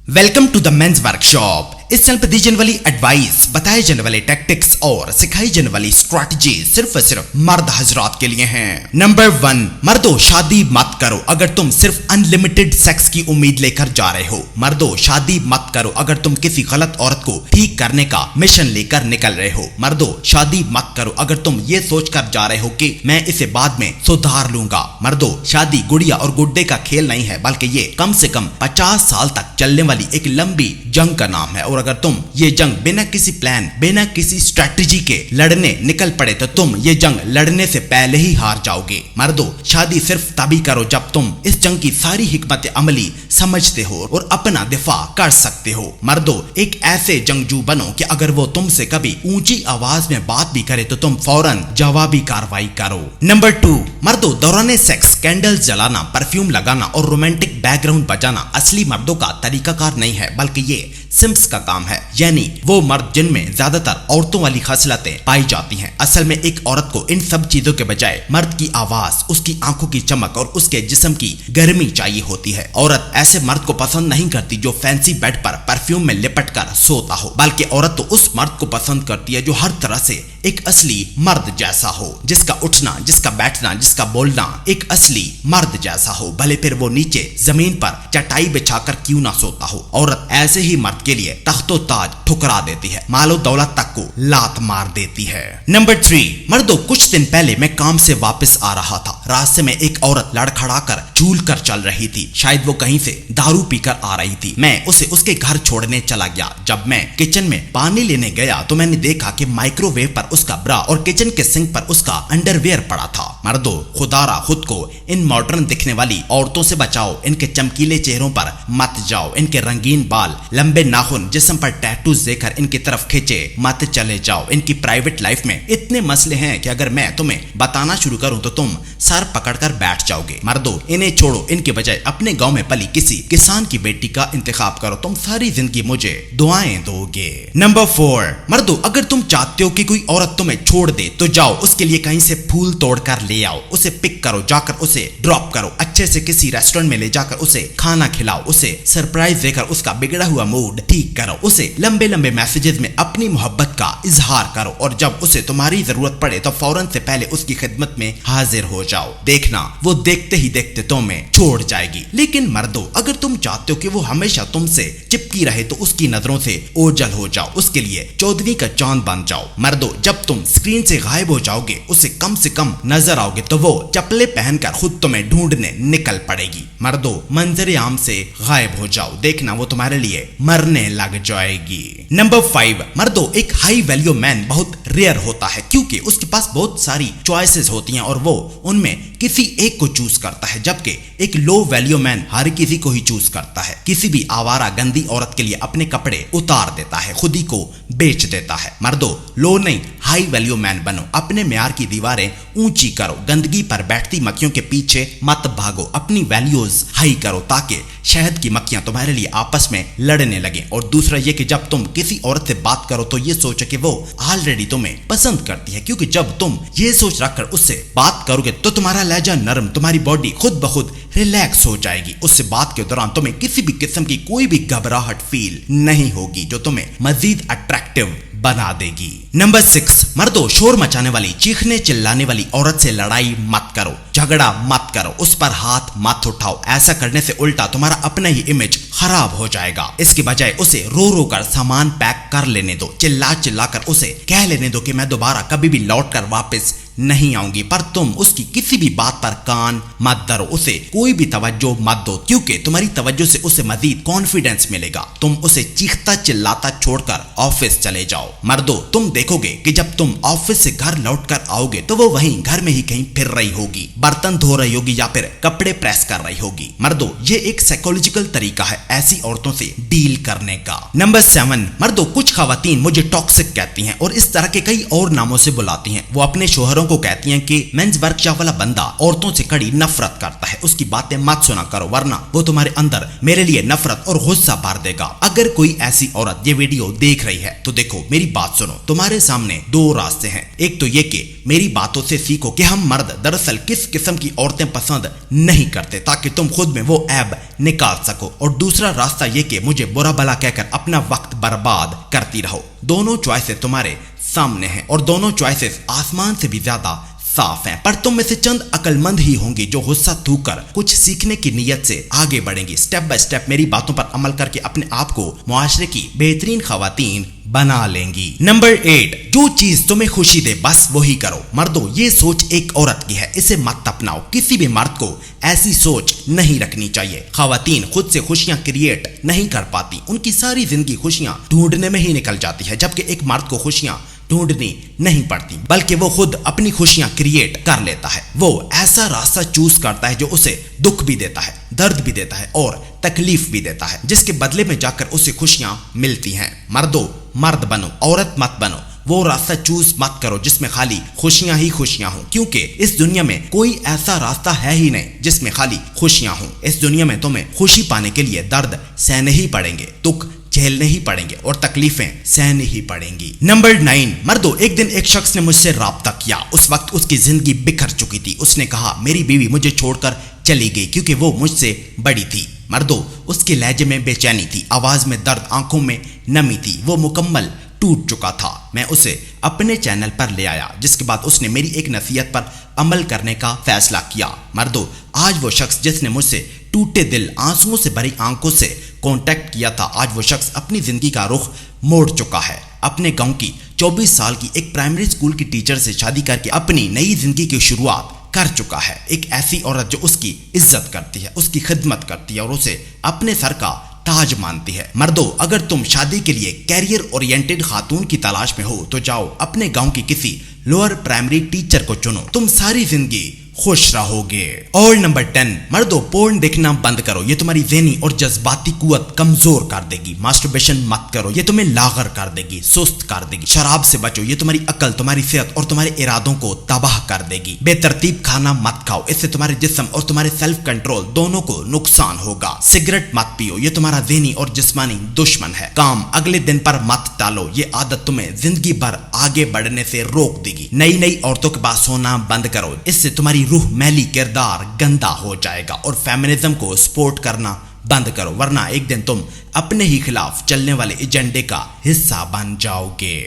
Welcome to the men's workshop. इस channel पर दी जाने वाली एडवाइस, बताए जाने वाले टैक्टिक्स और सिखाई जाने वाली स्ट्रैटेजी सिर्फ और सिर्फ मर्द हजरात के लिए हैं। नंबर 1, मर्दों शादी मत करो अगर तुम सिर्फ अनलिमिटेड सेक्स की उम्मीद लेकर जा रहे हो। मर्दों शादी मत करो अगर तुम किसी गलत औरत को ठीक करने का मिशन लेकर निकल रहे हो। मर्दों शादी मत करो अगर तुम ये सोच कर जा रहे हो कि मैं इसे बाद में सुधार लूंगा। मर्दों शादी गुड़िया और गुड्डे का खेल नहीं है, बल्कि ये कम से कम 50 साल तक चलने वाली एक लंबी जंग का नाम है। और अगर तुम ये जंग बिना किसी प्लान, बिना किसी स्ट्रेटजी के लड़ने निकल पड़े तो तुम ये जंग लड़ने से पहले ही हार जाओगे। मर्दों शादी सिर्फ तभी करो जब तुम इस जंग की सारी हिकमत अमली समझते हो और अपना दिफा कर सकते हो। मर्दों एक ऐसे जंगजू बनो कि अगर वो तुमसे कभी ऊंची आवाज में बात भी करे तो तुम फौरन जवाबी कार्रवाई करो। नंबर 2, मर्दों दौरान सेक्स कैंडल्स जलाना, परफ्यूम लगाना और रोमांटिक बैकग्राउंड बजाना असली मर्दों का तरीकाकार नहीं है, बल्कि ये सिम्स का काम है, यानी वो मर्द जिनमें ज्यादातर औरतों वाली खसलतें पाई जाती हैं। असल में एक औरत को इन सब चीजों के बजाय मर्द की आवाज, उसकी आंखों की चमक और उसके जिस्म की गर्मी चाहिए होती है। औरत ऐसे मर्द को पसंद नहीं करती जो फैंसी बेड पर परफ्यूम में लिपट कर सोता हो, बल्कि औरत तो उस मर्द को पसंद करती है जो हर तरह से एक असली मर्द जैसा हो, जिसका उठना, जिसका बैठना, जिसका बोलना एक असली मर्द जैसा हो, भले फिर वो नीचे जमीन पर चटाई बिछाकर क्यों ना सोता हो। औरत ऐसे ही मर्द के लिए तख्तो ताज ठुकरा देती है, मालो दौलत तक को लात मार देती है। नंबर 3, मर्दों कुछ दिन पहले मैं काम से वापस आ रहा था। रास्ते में एक औरत लड़खड़ा कर झूल कर चल रही थी। शायद वो कहीं से दारू पीकर आ रही थी। मैं उसे उसके घर छोड़ने चला गया। जब मैं किचन में पानी लेने गया तो मैंने देखा कि माइक्रोवेव पर उसका ब्रा और किचन के सिंक पर उसका अंडरवेयर पड़ा था। मर्दों खुदारा खुद को इन मॉडर्न दिखने वाली औरतों से बचाओ। इनके चमकीले चेहरों पर मत जाओ, इनके रंगीन बाल, लंबे नाखून, जिस्म पर टैटूज देखकर इनकी तरफ खींचे मत चले जाओ। इनकी प्राइवेट लाइफ में इतने मसले हैं कि अगर मैं तुम्हें बताना शुरू करूं तो तुम सर पकड़कर बैठ जाओगे। मर्दों इन्हें छोड़ो, इनके बजाय अपने गांव में पली किसी किसान की बेटी का इंतखाब करो, तुम सारी जिंदगी मुझे दुआएं दोगे। नंबर 4, मर्दों अगर तुम चाहते हो कि कोई औरत तुम्हें छोड़ दे तो जाओ उसके लिए कहीं से फूल तोड़कर ले आओ, उसे पिक करो, जाकर उसे ड्रॉप करो, अच्छे से किसी रेस्टोरेंट में ले जाकर उसे खाना खिलाओ, उसे सरप्राइज देकर उसका बिगड़ा हुआ मूड ठीक करो, उसे लंबे लंबे मैसेजेस में अपनी मोहब्बत का इजहार करो और जब उसे तुम्हारी जरूरत पड़े तो फौरन से पहले उसकी खिदमत में हाजिर हो जाओ। देखना वो देखते ही देखते तुम्हें छोड़ जाएगी। लेकिन मर्दों अगर तुम चाहते हो कि वो हमेशा तुमसे चिपकी रहे तो उसकी नजरों से ओझल हो जाओ, उसके लिए चौदहवीं का चांद बन जाओ। मर्दों जब तुम स्क्रीन से गायब हो जाओगे, उसे कम से कम नजर आओगे तो वो चप्पलें पहनकर खुद तुम्हें ढूंढने निकल पड़ेगी। मर्दों मंजर आम से गायब हो जाओ, देखना वो तुम्हारे लिए मरने लग जाएगी। नंबर 5, मर्दों एक हाई वैल्यू मैन बहुत रेयर होता है क्योंकि उसके पास बहुत सारी चॉइसेस होती हैं और वो उनमें किसी एक को चूज करता है, जबकि एक लो वैल्यू मैन हर किसी को ही चूज करता है। किसी भी आवारा गंदी औरत के लिए अपने कपड़े उतार देता है, खुद ही को बेच देता है। मर्दों लो नहीं हाई वैल्यू मैन बनो, अपने म्यार की दीवारें ऊंची करो, गंदगी पर बैठती मक्खियों के पीछे मत भागो, अपनी वैल्यूज हाई करो ताकि शहद की मक्खियां तुम्हारे लिए आपस में लड़ने लगे। और दूसरा ये कि जब तुम किसी औरत से बात करो तो ये सोचो कि वो ऑलरेडी तुम्हें पसंद करती है, क्योंकि जब तुम ये सोच रखकर उससे बात करोगे तो तुम्हारा लहजा नरम, तुम्हारी बॉडी खुद ब खुद रिलैक्स हो जाएगी। उससे बात के दौरान तुम्हें किसी भी किस्म की कोई भी घबराहट फील नहीं होगी जो तुम्हें मजीद अट्रैक्टिव बना देगी। नंबर 6, मर्दों शोर मचाने वाली, चीखने चिल्लाने वाली औरत से लड़ाई मत करो, झगड़ा मत करो, उस पर हाथ मत उठाओ। ऐसा करने से उल्टा तुम्हारा अपना ही इमेज खराब हो जाएगा। इसके बजाय उसे रो रो कर सामान पैक कर लेने दो, चिल्ला चिल्ला कर उसे कह लेने दो कि मैं दोबारा कभी भी लौट कर वापस नहीं आऊंगी, पर तुम उसकी किसी भी बात पर कान मत धरो, उसे कोई भी तवज्जो मत दो, क्योंकि तुम्हारी तवज्जो से उसे मजीद कॉन्फिडेंस मिलेगा। तुम उसे चीखता चिल्लाता छोड़कर ऑफिस चले जाओ। मर्दों तुम देखोगे कि जब तुम ऑफिस से घर लौटकर आओगे तो वो वहीं घर में ही कहीं फिर रही होगी, बर्तन धो रही होगी या फिर कपड़े प्रेस कर रही होगी। मर्दों ये एक साइकोलॉजिकल तरीका है ऐसी औरतों से डील करने का। नंबर 7, मर्दों कुछ खवातीन मुझे टॉक्सिक कहती हैं और इस तरह के कई और नामों से बुलाती हैं। वो अपने शोहरों को कहती हैं कि मेंस वर्कशॉप वाला बंदा औरतों से कड़ी नफरत करता है, उसकी बातें मत सुना करो वरना वो तुम्हारे अंदर मेरे लिए नफरत और गुस्सा भर देगा। अगर कोई ऐसी औरत ये वीडियो देख रही है तो देखो मेरी बात सुनो, तुम्हारे सामने दो रास्ते हैं। एक तो ये कि मेरी बातों से सीखो कि हम मर्द दरअसल किस किस्म की औरतें पसंद नहीं करते ताकि तुम खुद में वो ऐब निकाल सको, और दूसरा रास्ता ये कि मुझे बुरा भला कहकर अपना वक्त बर्बाद करती रहो। दोनों चॉइसेस तुम्हारे सामने हैं और दोनों चॉइसेस आसमान से भी ज्यादा साफ हैं, पर तुम में से चंद अक्लमंद ही होंगी जो गुस्सा थूकर कुछ सीखने की नीयत से आगे बढ़ेंगी, स्टेप बाय स्टेप मेरी बातों पर अमल करके अपने आप को मुआशरे की बेहतरीन खवातीन बना लेंगी। नंबर 8, जो चीज तुम्हें खुशी दे बस वही करो। मर्दों, ये सोच एक औरत की है, इसे मत अपनाओ। किसी भी मर्द को ऐसी सोच नहीं रखनी चाहिए। खवातीन खुद से खुशियां क्रिएट नहीं कर पाती, उनकी सारी जिंदगी खुशियां ढूंढने में ही निकल जाती है, जबकि एक मर्द को खुशियां ढूंढनी नहीं पड़ती बल्कि वो खुद अपनी खुशियां क्रिएट कर लेता है। वो ऐसा रास्ता चूज करता है जो उसे दुख भी देता है, दर्द भी देता है और तकलीफ भी देता है, जिसके बदले में जाकर उसे खुशियां मिलती हैं। मर्दों, मर्द बनो, औरत मत बनो। वो रास्ता चूज मत करो जिसमें खाली खुशियां ही खुशियां हों, क्योंकि इस दुनिया में कोई ऐसा रास्ता है ही नहीं जिसमें खाली खुशियां हों। इस दुनिया में तुम्हें खुशी पाने के लिए दर्द सहने ही पड़ेंगे, दुख झेलने ही पड़ेंगे और तकलीफें सहनी ही पड़ेंगी। नंबर 9, मर्दों, एक दिन एक शख्स ने मुझसे राब्ता किया। उस वक्त उसकी जिंदगी बिखर चुकी थी। उसने कहा मेरी बीवी मुझे छोड़कर चली गई क्योंकि वो मुझसे बड़ी थी। मर्दों, उसके लहजे में बेचैनी थी, आवाज में दर्द, आंखों में नमी थी। वो मुकम्मल टूट चुका था। मैं उसे अपने चैनल पर ले आया, जिसके बाद उसने मेरी एक नसीहत पर अमल करने का फैसला किया। मर्दों, आज वो शख्स जिसने मुझसे टूटे दिल, आंसुओं से भरी आंखों से कांटेक्ट किया था, आज वो शख्स अपनी जिंदगी का रुख मोड़ चुका है। अपने गांव की 24 साल की एक प्राइमरी स्कूल की टीचर से शादी करके अपनी नई जिंदगी की शुरुआत कर चुका है। एक ऐसी औरत जो उसकी इज्जत करती है, उसकी खिदमत करती है और उसे अपने सर का ताज मानती है। मर्दों, अगर तुम शादी के लिए कैरियर ओरिएंटेड खातून की तलाश में हो तो जाओ अपने गांव की किसी लोअर प्राइमरी टीचर को चुनो, तुम सारी जिंदगी खुश रहोगे। और नंबर 10, मर्दों, पोर्न देखना बंद करो, ये तुम्हारी ज़हनी और जज्बाती कुव्वत कमजोर कर देगी। मास्टरबेशन मत करो, ये तुम्हें लागर कर देगी, सुस्त कर देगी। शराब से बचो, ये तुम्हारी अकल, तुम्हारी सेहत और तुम्हारे इरादों को तबाह कर देगी। बेतरतीब खाना मत खाओ, इससे तुम्हारे जिस्म और तुम्हारे सेल्फ कंट्रोल दोनों को नुकसान होगा। सिगरेट मत पियो, ये तुम्हारा ज़हनी और जिस्मानी दुश्मन है। काम अगले दिन पर मत टालो, ये आदत तुम्हें जिंदगी भर आगे बढ़ने से रोक देगी। नई औरतों के पास सोना बंद करो, इससे तुम्हारी रूह मैली, किरदार गंदा हो जाएगा। और फेमिनिज्म को सपोर्ट करना बंद करो, वरना एक दिन तुम अपने ही खिलाफ चलने वाले एजेंडे का हिस्सा बन जाओगे।